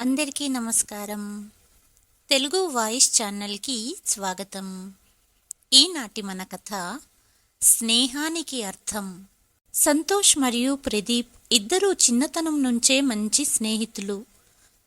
అందరికీ నమస్కారం. తెలుగు వాయిస్ ఛానల్కి స్వాగతం. ఈనాటి మన కథ స్నేహానికి అర్థం. సంతోష్ మరియు ప్రదీప్ ఇద్దరూ చిన్నతనం నుంచే మంచి స్నేహితులు.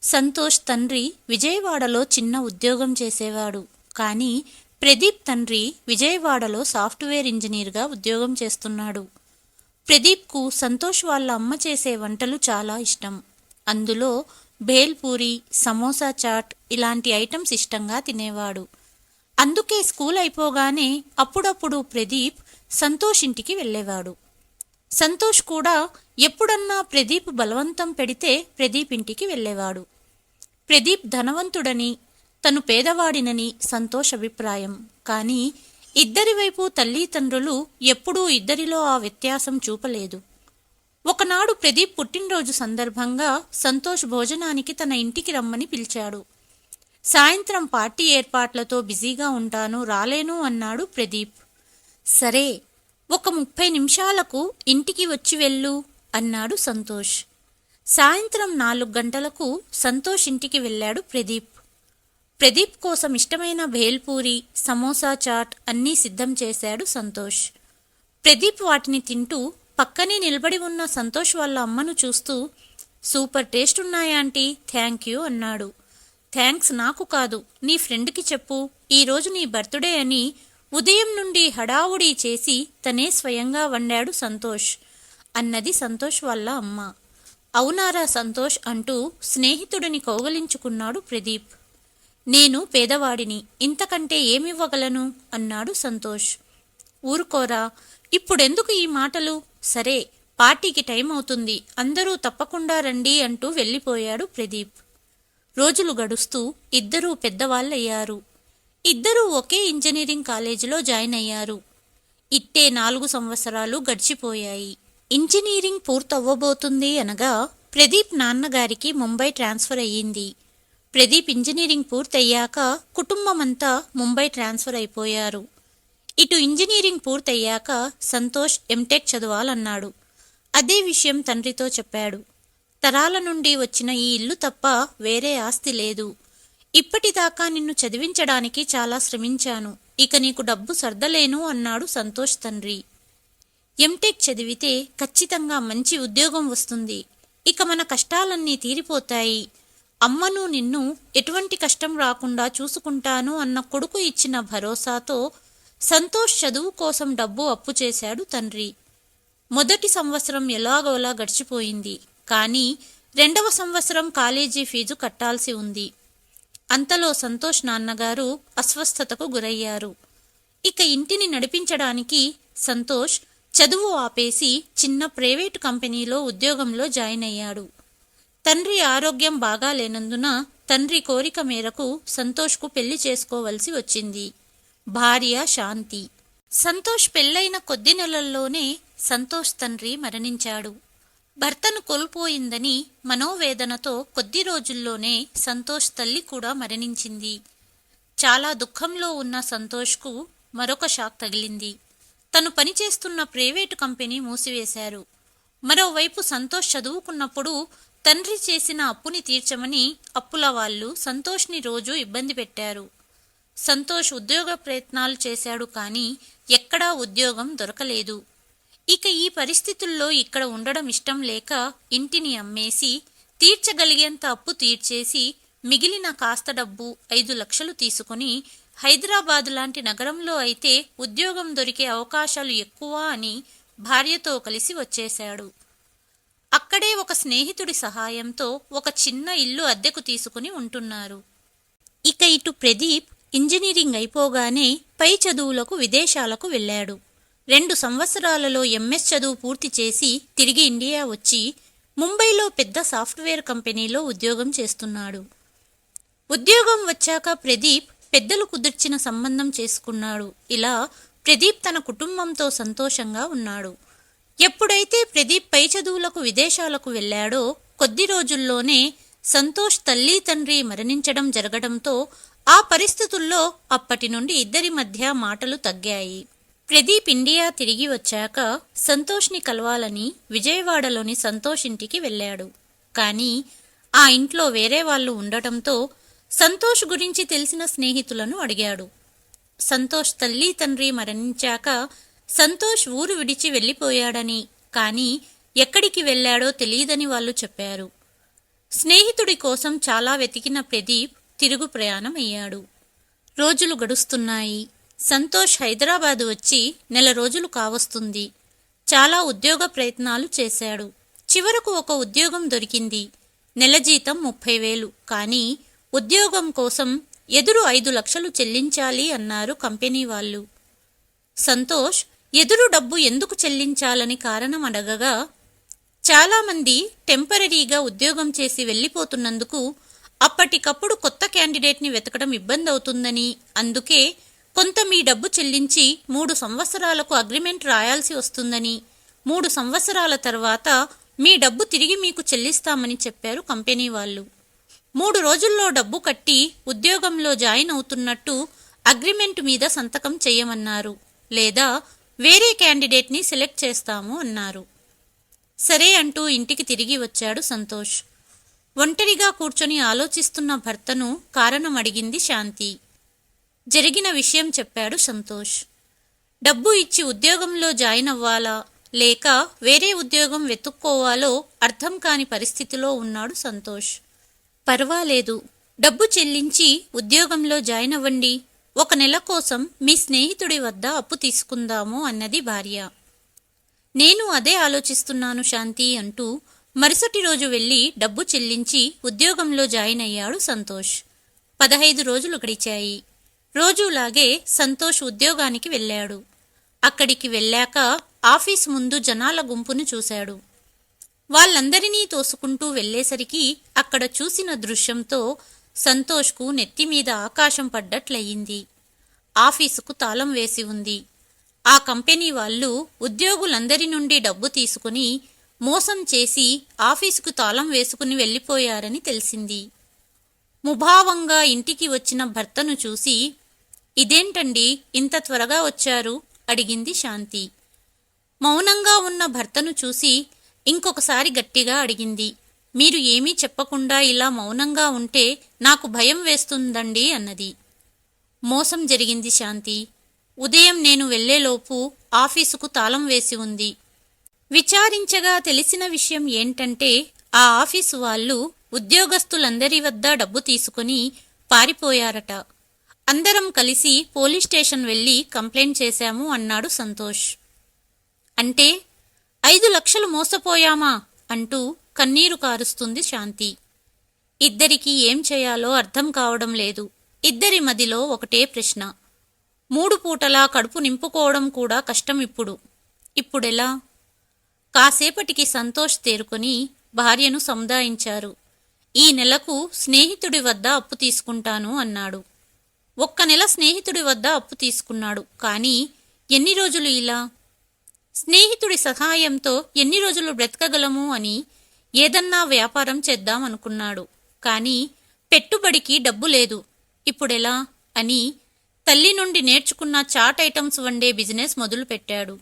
సంతోష్ తండ్రి విజయవాడలో చిన్న ఉద్యోగం చేసేవాడు. కానీ ప్రదీప్ తండ్రి విజయవాడలో సాఫ్ట్వేర్ ఇంజనీర్గా ఉద్యోగం చేస్తున్నాడు. ప్రదీప్కు సంతోష్ వాళ్ళ అమ్మ చేసే వంటలు చాలా ఇష్టం. అందులో భేల్పూరి, సమోసా చాట్ ఇలాంటి ఐటమ్స్ ఇష్టంగా తినేవాడు. అందుకే స్కూల్ అయిపోగానే అప్పుడప్పుడు ప్రదీప్ సంతోష్ ఇంటికి వెళ్ళేవాడు. సంతోష్ కూడా ఎప్పుడన్నా ప్రదీప్ బలవంతం పెడితే ప్రదీప్ ఇంటికి వెళ్ళేవాడు. ప్రదీప్ ధనవంతుడని, తను పేదవాడినని సంతోష్ అభిప్రాయం. కానీ ఇద్దరి వైపు తల్లిదండ్రులు ఎప్పుడూ ఇద్దరిలో ఆ వ్యత్యాసం చూపలేదు. ఒకనాడు ప్రదీప్ పుట్టినరోజు సందర్భంగా సంతోష్ భోజనానికి తన ఇంటికి రమ్మని పిలిచాడు. సాయంత్రం పార్టీ ఏర్పాట్లతో బిజీగా ఉంటాను, రాలేను అన్నాడు ప్రదీప్. సరే, ఒక 30 నిమిషాలకు ఇంటికి వచ్చి వెళ్ళు అన్నాడు సంతోష్. సాయంత్రం 4 గంటలకు సంతోష్ ఇంటికి వెళ్ళాడు ప్రదీప్. ప్రదీప్ కోసం ఇష్టమైన భేల్పూరి, సమోసా చాట్ అన్నీ సిద్ధం చేశాడు సంతోష్. ప్రదీప్ వాటిని తింటూ పక్కనే నిలబడి ఉన్న సంతోష్ వాళ్ళ అమ్మను చూస్తూ, సూపర్ టేస్ట్ ఉన్నాయా ఆంటీ, థ్యాంక్ యూ అన్నాడు. థ్యాంక్స్ నాకు కాదు, నీ ఫ్రెండ్కి చెప్పు, ఈరోజు నీ బర్త్డే అని ఉదయం నుండి హడావుడి చేసి తనే స్వయంగా వండాడు సంతోష్ అన్నది సంతోష్ వాళ్ళ అమ్మ. అవునారా సంతోష్ అంటూ స్నేహితుడిని కౌగలించుకున్నాడు ప్రదీప్. నేను పేదవాడిని, ఇంతకంటే ఏమివ్వగలను అన్నాడు సంతోష్. ఊరుకోరా, ఇప్పుడెందుకు ఈ మాటలు? సరే, పార్టీకి టైం అవుతుంది, అందరూ తప్పకుండా రండి అంటూ వెళ్ళిపోయాడు ప్రదీప్. రోజులు గడుస్తూ ఇద్దరూ పెద్దవాళ్ళయ్యారు. ఇద్దరూ ఒకే ఇంజనీరింగ్ కాలేజీలో జాయిన్ అయ్యారు. ఇట్టే 4 సంవత్సరాలు గడిచిపోయాయి. ఇంజనీరింగ్ పూర్తవ్వబోతుంది అనగా ప్రదీప్ నాన్నగారికి ముంబై ట్రాన్స్ఫర్ అయ్యింది. ప్రదీప్ ఇంజనీరింగ్ పూర్తయ్యాక కుటుంబమంతా ముంబై ట్రాన్స్ఫర్ అయిపోయారు. ఇటు ఇంజనీరింగ్ పూర్తయ్యాక సంతోష్ ఎంటెక్ చదవాలన్నాడు. అదే విషయం తండ్రితో చెప్పాడు. తరాల నుండి వచ్చిన ఈ ఇల్లు తప్ప వేరే ఆస్తి లేదు. ఇప్పటిదాకా నిన్ను చదివించడానికి చాలా శ్రమించాను, ఇక నీకు డబ్బు సర్దలేను అన్నాడు సంతోష్ తండ్రి. ఎంటెక్ చదివితే ఖచ్చితంగా మంచి ఉద్యోగం వస్తుంది, ఇక మన కష్టాలన్నీ తీరిపోతాయి, అమ్మను నిన్ను ఎటువంటి కష్టం రాకుండా చూసుకుంటాను అన్న కొడుకు ఇచ్చిన భరోసాతో సంతోష్ చదువు కోసం డబ్బు అప్పు చేశాడు తండ్రి. మొదటి సంవత్సరం ఎలాగోలా గడిచిపోయింది. కానీ 2వ సంవత్సరం కాలేజీ ఫీజు కట్టాల్సి ఉంది. అంతలో సంతోష్ నాన్నగారు అస్వస్థతకు గురయ్యారు. ఇక ఇంటిని నడిపించడానికి సంతోష్ చదువు ఆపేసి చిన్న ప్రైవేటు కంపెనీలో ఉద్యోగంలో జాయిన్ అయ్యాడు. తండ్రి ఆరోగ్యం బాగాలేనందున తండ్రి కోరిక మేరకు సంతోష్కు పెళ్లి చేసుకోవలసి వచ్చింది. భార్య శాంతి. సంతోష్ పెళ్లైన కొద్ది నెలల్లోనే సంతోష్ తండ్రి మరణించాడు. భర్తను కోల్పోయిందని మనోవేదనతో కొద్ది రోజుల్లోనే సంతోష్ తల్లి కూడా మరణించింది. చాలా దుఃఖంలో ఉన్న సంతోష్కు మరొక షాక్ తగిలింది. తను పనిచేస్తున్న ప్రైవేటు కంపెనీ మూసివేశారు. మరోవైపు సంతోష్ చదువుకున్నప్పుడు తండ్రి చేసిన అప్పుని తీర్చమని అప్పుల వాళ్ళు సంతోష్ని రోజూ ఇబ్బంది పెట్టారు. సంతోష్ ఉద్యోగ ప్రయత్నాలు చేశాడు, కానీ ఎక్కడా ఉద్యోగం దొరకలేదు. ఇక ఈ పరిస్థితుల్లో ఇక్కడ ఉండడం ఇష్టం లేక ఇంటిని అమ్మేసి తీర్చగలిగేంత అప్పు తీర్చేసి మిగిలిన కాస్త డబ్బు 5 లక్షలు తీసుకుని హైదరాబాద్ లాంటి నగరంలో అయితే ఉద్యోగం దొరికే అవకాశాలు ఎక్కువ అని భార్యతో కలిసి వచ్చేశాడు. అక్కడే ఒక స్నేహితుడి సహాయంతో ఒక చిన్న ఇల్లు అద్దెకు తీసుకుని ఉంటున్నారు. ఇక ఇటు ప్రదీప్ ఇంజనీరింగ్ అయిపోగానే పై చదువులకు విదేశాలకు వెళ్ళాడు. 2 సంవత్సరాలలో ఎంఎస్ చదువు పూర్తి చేసి తిరిగి ఇండియా వచ్చి ముంబైలో పెద్ద సాఫ్ట్వేర్ కంపెనీలో ఉద్యోగం చేస్తున్నాడు. ఉద్యోగం వచ్చాక ప్రదీప్ పెద్దలు కుదిర్చిన సంబంధం చేసుకున్నాడు. ఇలా ప్రదీప్ తన కుటుంబంతో సంతోషంగా ఉన్నాడు. ఎప్పుడైతే ప్రదీప్ పై చదువులకు విదేశాలకు వెళ్ళాడో కొద్ది రోజుల్లోనే సంతోష్ తల్లి తండ్రి మరణించడం జరగడంతో ఆ పరిస్థితుల్లో అప్పటి నుండి ఇద్దరి మధ్య మాటలు తగ్గాయి. ప్రదీప్ ఇండియా తిరిగి వచ్చాక సంతోష్ని కలవాలని విజయవాడలోని సంతోష్ ఇంటికి వెళ్ళాడు. కానీ ఆ ఇంట్లో వేరే వాళ్ళు ఉండటంతో సంతోష్ గురించి తెలిసిన స్నేహితులను అడిగాడు. సంతోష్ తల్లి తండ్రి మరణించాక సంతోష్ ఊరు విడిచి వెళ్ళిపోయాడని, కానీ ఎక్కడికి వెళ్ళాడో తెలియదని వాళ్ళు చెప్పారు. స్నేహితుడి కోసం చాలా వెతికిన ప్రదీప్ తిరుగు ప్రయాణం అయ్యాడు. రోజులు గడుస్తున్నాయి. సంతోష్ హైదరాబాదు వచ్చి 1 నెల రోజులు కావస్తుంది. చాలా ఉద్యోగ ప్రయత్నాలు చేశాడు. చివరకు ఒక ఉద్యోగం దొరికింది. నెల జీతం 30,000. కానీ ఉద్యోగం కోసం ఎదురు 5 లక్షలు చెల్లించాలి అన్నారు కంపెనీ వాళ్ళు. సంతోష్ ఎదురు డబ్బు ఎందుకు చెల్లించాలని కారణం అడగగా, చాలామంది టెంపరరీగా ఉద్యోగం చేసి వెళ్ళిపోతున్నందుకు అప్పటికప్పుడు కొత్త క్యాండిడేట్ని వెతకడం ఇబ్బంది అవుతుందని, అందుకే కొంత మీ డబ్బు చెల్లించి 3 సంవత్సరాలకు అగ్రిమెంట్ రాయాల్సి వస్తుందని, 3 సంవత్సరాల తర్వాత మీ డబ్బు తిరిగి మీకు చెల్లిస్తామని చెప్పారు కంపెనీ వాళ్ళు. 3 రోజుల్లో డబ్బు కట్టి ఉద్యోగంలో జాయిన్ అవుతున్నట్టు అగ్రిమెంట్ మీద సంతకం చేయమన్నారు, లేదా వేరే క్యాండిడేట్ని సెలెక్ట్ చేస్తాము అన్నారు. సరే అంటూ ఇంటికి తిరిగి వచ్చాడు సంతోష్. ఒంటరిగా కూర్చొని ఆలోచిస్తున్న భర్తను కారణం అడిగింది శాంతి. జరిగిన విషయం చెప్పాడు సంతోష్. డబ్బు ఇచ్చి ఉద్యోగంలో జాయిన్ అవ్వాలా లేక వేరే ఉద్యోగం వెతుక్కోవాలో అర్థం కాని పరిస్థితిలో ఉన్నాడు సంతోష్. పర్వాలేదు, డబ్బు చెల్లించి ఉద్యోగంలో జాయిన్ అవ్వండి. 1 నెల కోసం మీ స్నేహితుడి వద్ద అప్పు తీసుకుందాము అన్నది భార్య. నేను అదే ఆలోచిస్తున్నాను శాంతి అంటూ మరుసటి రోజు వెళ్ళి డబ్బు చెల్లించి ఉద్యోగంలో జాయిన్ అయ్యాడు సంతోష్. 15 రోజులు గడిచాయి. రోజులాగే సంతోష్ ఉద్యోగానికి వెళ్ళాడు. అక్కడికి వెళ్ళాక ఆఫీస్ ముందు జనాల గుంపును చూశాడు. వాళ్ళందరినీ తోసుకుంటూ వెళ్లేసరికి అక్కడ చూసిన దృశ్యంతో సంతోష్కు నెత్తిమీద ఆకాశం పడ్డట్లయింది. ఆఫీసుకు తాళం వేసి ఉంది. ఆ కంపెనీ వాళ్ళు ఉద్యోగులందరి నుండి డబ్బు తీసుకుని మోసం చేసి ఆఫీసుకు తాళం వేసుకుని వెళ్ళిపోయారని తెలిసింది. ముభావంగా ఇంటికి వచ్చిన భర్తను చూసి, ఇదేంటండి ఇంత త్వరగా వచ్చారు అడిగింది శాంతి. మౌనంగా ఉన్న భర్తను చూసి ఇంకొకసారి గట్టిగా అడిగింది. మీరు ఏమీ చెప్పకుండా ఇలా మౌనంగా ఉంటే నాకు భయం వేస్తుందండి అన్నది. మోసం జరిగింది శాంతి. ఉదయం నేను వెళ్లేలోపు ఆఫీసుకు తాళం వేసి ఉంది. విచారించగా తెలిసిన విషయం ఏంటంటే ఆ ఆఫీసు వాళ్ళు ఉద్యోగస్తులందరి వద్ద డబ్బు తీసుకుని పారిపోయారట. అందరం కలిసి పోలీస్ స్టేషన్ వెళ్లి కంప్లైంట్ చేశాము అన్నాడు సంతోష్. అంటే 5 లక్షలు మోసపోయామా అంటూ కన్నీరు కారుస్తుంది శాంతి. ఇద్దరికీ ఏం చేయాలో అర్థం కావడం లేదు. ఇద్దరి మదిలో ఒకటే ప్రశ్న. 3 పూటలా కడుపు నింపుకోవడం కూడా కష్టం ఇప్పుడెలా? కాసేపటికి సంతోష్ తేరుకొని భార్యను సముదాయించారు. ఈ నెలకు స్నేహితుడి వద్ద అప్పు తీసుకుంటాను అన్నాడు. 1 నెల స్నేహితుడి వద్ద అప్పు తీసుకున్నాడు. కానీ ఎన్ని రోజులు ఇలా? స్నేహితుడి సహాయంతో ఎన్ని రోజులు బ్రతకగలము అని ఏదన్నా వ్యాపారం చేద్దామనుకున్నాడు. కానీ పెట్టుబడికి డబ్బు లేదు. ఇప్పుడెలా అని తల్లి నుండి నేర్చుకున్న చాట్ ఐటమ్స్ వండే బిజినెస్ మొదలుపెట్టాడు.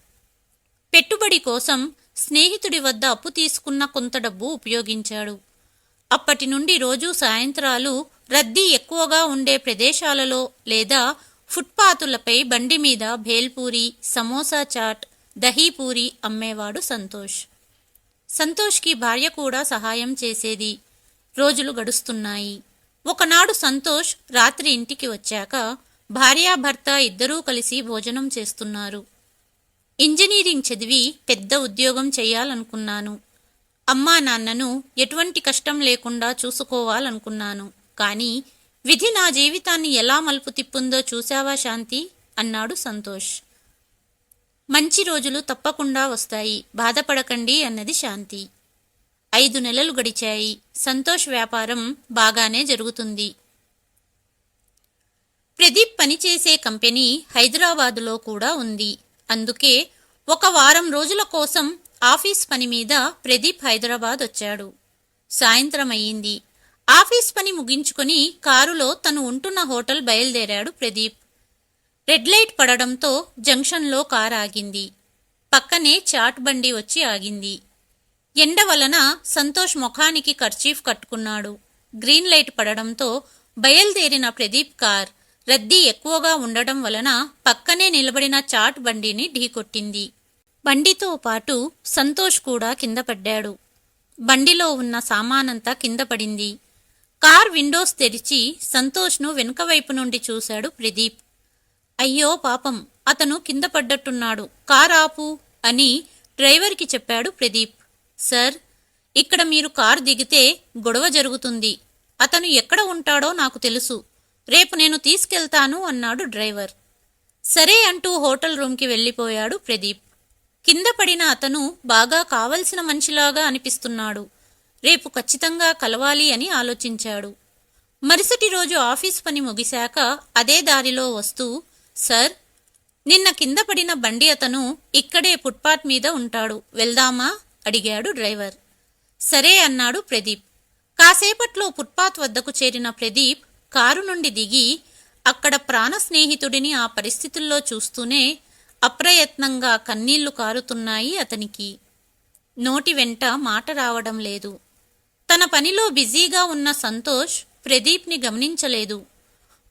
పెట్టుబడి కోసం స్నేహితుడి వద్ద అప్పు తీసుకున్న కొంత డబ్బు ఉపయోగించాడు. అప్పటి నుండి రోజూ సాయంత్రాలు రద్దీ ఎక్కువగా ఉండే ప్రదేశాలలో లేదా ఫుట్పాతులపై బండి మీద భేల్పూరి, సమోసా చాట్, దహీపూరి అమ్మేవాడు సంతోష్. సంతోష్కి భార్య కూడా సహాయం చేసేది. రోజులు గడుస్తున్నాయి. ఒకనాడు సంతోష్ రాత్రి ఇంటికి వచ్చాక భార్యాభర్త ఇద్దరూ కలిసి భోజనం చేస్తున్నారు. ఇంజనీరింగ్ చదివి పెద్ద ఉద్యోగం చెయ్యాలనుకున్నాను. అమ్మా నాన్నను ఎటువంటి కష్టం లేకుండా చూసుకోవాలనుకున్నాను. కానీ విధి నా జీవితాన్ని ఎలా మలుపు తిప్పుందో చూశావా శాంతి అన్నాడు సంతోష్. మంచి రోజులు తప్పకుండా వస్తాయి, బాధపడకండి అన్నది శాంతి. 5 నెలలు గడిచాయి. సంతోష్ వ్యాపారం బాగానే జరుగుతుంది. ప్రదీప్ పనిచేసే కంపెనీ హైదరాబాదులో కూడా ఉంది. అందుకే 1 వారం రోజుల కోసం ఆఫీస్ పని మీద ప్రదీప్ హైదరాబాద్ వచ్చాడు. సాయంత్రం అయ్యింది. ఆఫీస్ పని ముగించుకుని కారులో తను ఉంటున్న హోటల్ బయలుదేరాడు ప్రదీప్. రెడ్ లైట్ పడడంతో జంక్షన్లో కారు ఆగింది. పక్కనే చాట్ బండి వచ్చి ఆగింది. ఎండ వలన సంతోష్ ముఖానికి కర్చీఫ్ కట్టుకున్నాడు. గ్రీన్ లైట్ పడడంతో బయలుదేరిన ప్రదీప్ కార్ రద్దీ ఎక్కువగా ఉండడం వలన పక్కనే నిలబడిన చాట్ బండిని ఢీకొట్టింది. బండితో పాటు సంతోష్ కూడా కింద పడ్డాడు. బండిలో ఉన్న సామానంతా కింద పడింది. కార్ విండోస్ తెరిచి సంతోష్ను వెనుకవైపు నుండి చూశాడు ప్రదీప్. అయ్యో పాపం, అతను కింద పడ్డట్టున్నాడు, కార్ ఆపు అని డ్రైవర్కి చెప్పాడు ప్రదీప్. సార్, ఇక్కడ మీరు కారు దిగితే గొడవ జరుగుతుంది. అతను ఎక్కడ ఉంటాడో నాకు తెలుసు. రేపు నేను తీసుకెళ్తాను అన్నాడు డ్రైవర్. సరే అంటూ హోటల్ రూమ్కి వెళ్ళిపోయాడు ప్రదీప్. కింద పడిన అతను బాగా కావలసిన మనిషిలాగా అనిపిస్తున్నాడు. రేపు ఖచ్చితంగా కలవాలి అని ఆలోచించాడు. మరుసటి రోజు ఆఫీస్ పని ముగిశాక అదే దారిలో వస్తూ, సార్, నిన్న కింద పడిన బండి అతను ఇక్కడే ఫుట్పాత్ మీద ఉంటాడు, వెళ్దామా అడిగాడు డ్రైవర్. సరే అన్నాడు ప్రదీప్. కాసేపట్లో ఫుట్పాత్ వద్దకు చేరిన ప్రదీప్ కారు నుండి దిగి అక్కడ ప్రాణ స్నేహితుడిని ఆ పరిస్థితుల్లో చూస్తూనే అప్రయత్నంగా కన్నీళ్లు కారుతున్నాయి అతనికి. నోటి వెంట మాట రావడం లేదు. తన పనిలో బిజీగా ఉన్న సంతోష్ ప్రదీప్ని గమనించలేదు.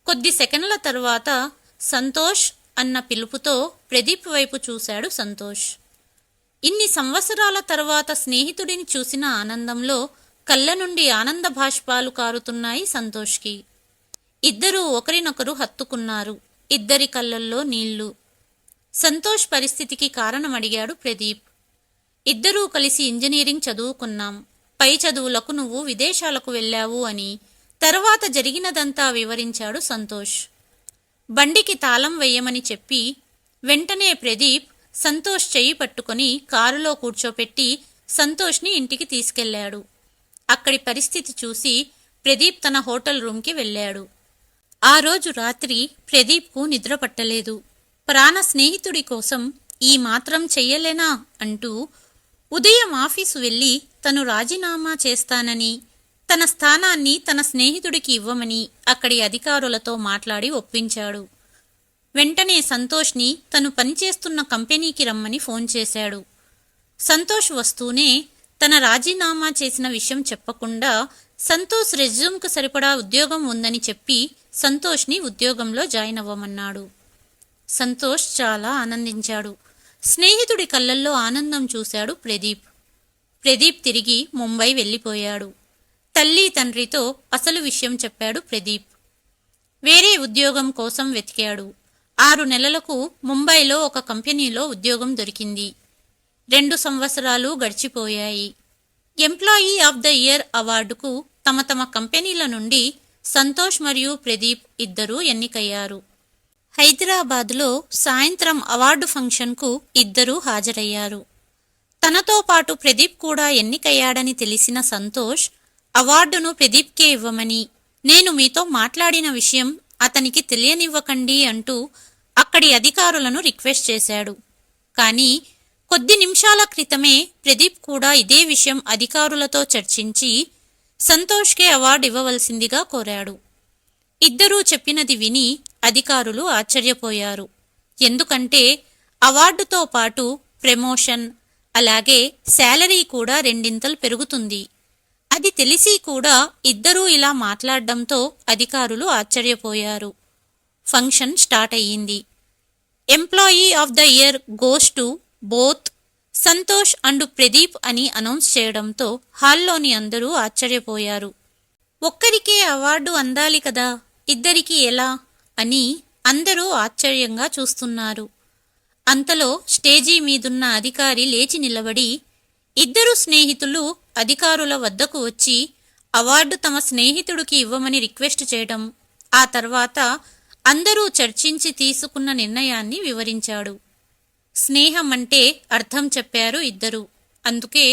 కొద్ది సెకండ్ల తర్వాత సంతోష్ అన్న పిలుపుతో ప్రదీప్ వైపు చూశాడు సంతోష్. ఇన్ని సంవత్సరాల తర్వాత స్నేహితుడిని చూసిన ఆనందంలో కళ్ళ నుండి ఆనంద భాష్పాలు కారుతున్నాయి సంతోష్కి. ఇద్దరూ ఒకరినొకరు హత్తుకున్నారు. ఇద్దరి కళ్ళల్లో నీళ్లు. సంతోష్ పరిస్థితికి కారణం అడిగాడు ప్రదీప్. ఇద్దరూ కలిసి ఇంజనీరింగ్ చదువుకున్నాం. పై చదువులకు నువ్వు విదేశాలకు వెళ్ళావు అని తర్వాత జరిగినదంతా వివరించాడు సంతోష్. బండికి తాళం వెయ్యమని చెప్పి వెంటనే ప్రదీప్ సంతోష్ చెయ్యి పట్టుకొని కారులో కూర్చోపెట్టి సంతోష్ని ఇంటికి తీసుకెళ్లాడు. అక్కడి పరిస్థితి చూసి ప్రదీప్ తన హోటల్ రూమ్కి వెళ్ళాడు. ఆ రోజు రాత్రి ప్రదీప్కు నిద్ర పట్టలేదు. ప్రాణ స్నేహితుడి కోసం ఈ మాత్రం చెయ్యలేనా అంటూ ఉదయం ఆఫీసు వెళ్ళి తను రాజీనామా చేస్తానని, తన స్థానాన్ని తన స్నేహితుడికి ఇవ్వమని అక్కడి అధికారులతో మాట్లాడి ఒప్పించాడు. వెంటనే సంతోష్ని తను పనిచేస్తున్న కంపెనీకి రమ్మని ఫోన్ చేశాడు. సంతోష్ వస్తూనే తన రాజీనామా చేసిన విషయం చెప్పకుండా సంతోష్ రెజ్యూమ్కు సరిపడా ఉద్యోగం ఉందని చెప్పి సంతోష్ని ఉద్యోగంలో జాయిన్ అవ్వమన్నాడు. సంతోష్ చాలా ఆనందించాడు. స్నేహితుడి కళ్ళల్లో ఆనందం చూశాడు ప్రదీప్. ప్రదీప్ తిరిగి ముంబై వెళ్ళిపోయాడు. తల్లి తండ్రితో అసలు విషయం చెప్పాడు ప్రదీప్. వేరే ఉద్యోగం కోసం వెతికాడు. 6 నెలలకు ముంబైలో ఒక కంపెనీలో ఉద్యోగం దొరికింది. 2 సంవత్సరాలు గడిచిపోయాయి. ఎంప్లాయీ ఆఫ్ ద ఇయర్ అవార్డుకు తమ తమ కంపెనీల నుండి సంతోష్ మరియు ప్రదీప్ ఇద్దరూ ఎన్నికయ్యారు. హైదరాబాద్లో సాయంత్రం అవార్డు ఫంక్షన్కు ఇద్దరూ హాజరయ్యారు. తనతో పాటు ప్రదీప్ కూడా ఎన్నికయ్యాడని తెలిసిన సంతోష్ అవార్డును ప్రదీప్కే ఇవ్వమని, నేను మీతో మాట్లాడిన విషయం అతనికి తెలియనివ్వకండి అంటూ అక్కడి అధికారులను రిక్వెస్ట్ చేశాడు. కానీ కొద్ది నిమిషాల క్రితమే ప్రదీప్ కూడా ఇదే విషయం అధికారులతో చర్చించి సంతోష్కే అవార్డు ఇవ్వవలసిందిగా కోరాడు. ఇద్దరూ చెప్పినది విని అధికారులు ఆశ్చర్యపోయారు. ఎందుకంటే అవార్డుతో పాటు ప్రమోషన్, అలాగే శాలరీ కూడా 2 పెరుగుతుంది. అది తెలిసి కూడా ఇద్దరూ ఇలా మాట్లాడడంతో అధికారులు ఆశ్చర్యపోయారు. ఫంక్షన్ స్టార్ట్ అయ్యింది. Employee of the year goes to both Santosh and Pradeep అని అనౌన్స్ చేయడంతో హాల్లోని అందరూ ఆశ్చర్యపోయారు. ఒక్కరికే అవార్డు అందాలి కదా, ఇద్దరికీ ఎలా అని అందరూ ఆశ్చర్యంగా చూస్తున్నారు. అంతలో స్టేజీ మీదున్న అధికారి లేచి నిలబడి ఇద్దరు స్నేహితులు అధికారుల వద్దకు వచ్చి అవార్డు తమ స్నేహితుడికి ఇవ్వమని రిక్వెస్ట్ చేయడం, ఆ తర్వాత అందరూ చర్చించి తీసుకున్న నిర్ణయాన్ని వివరించాడు. స్నేహం అంటే అర్థం చెప్పారు ఇద్దరు. అందుకే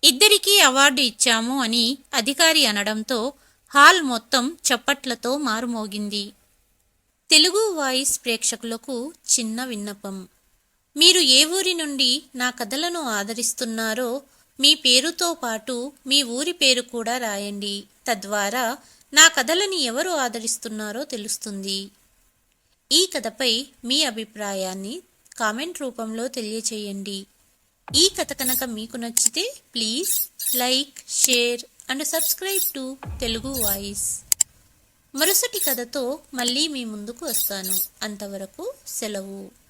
ఇద్దరికీ అవార్డు ఇచ్చాము అని అధికారి అనడంతో హాల్ మొత్తం చప్పట్లతో మారుమోగింది. తెలుగు వాయిస్ ప్రేక్షకులకు చిన్న విన్నపం. మీరు ఏ ఊరి నుండి నా కథలను ఆదరిస్తున్నారో మీ పేరుతో పాటు మీ ఊరి పేరు కూడా రాయండి. తద్వారా నా కథలని ఎవరు ఆదరిస్తున్నారో తెలుస్తుంది. ఈ కథపై మీ అభిప్రాయాన్ని కామెంట్ రూపంలో తెలియచేయండి. ఈ కథ కనుక మీకు నచ్చితే please like, share and subscribe to Telugu voice. మరుసటి కథతో మళ్ళీ మీ ముందుకు వస్తాను. అంతవరకు సెలవు.